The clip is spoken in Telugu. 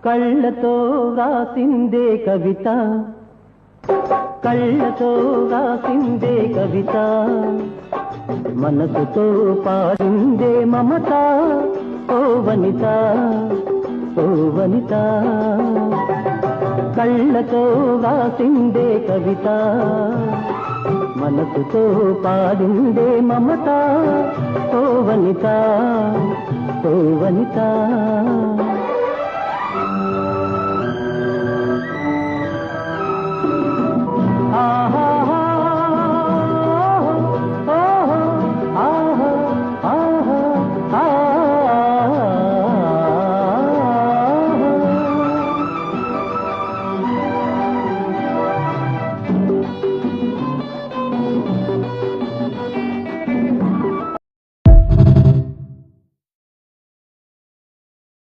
కళ్ళతో రాసిందే కవిత, కళ్ళతో రాసిందే కవిత, మనసుతో పాడిందే మమత. ఓ వనిత, ఓ వనిత, కళ్ళతో రాసిందే కవిత, మనసుతో పాడిందే మమత. ఓ వనిత, ఓ వనిత.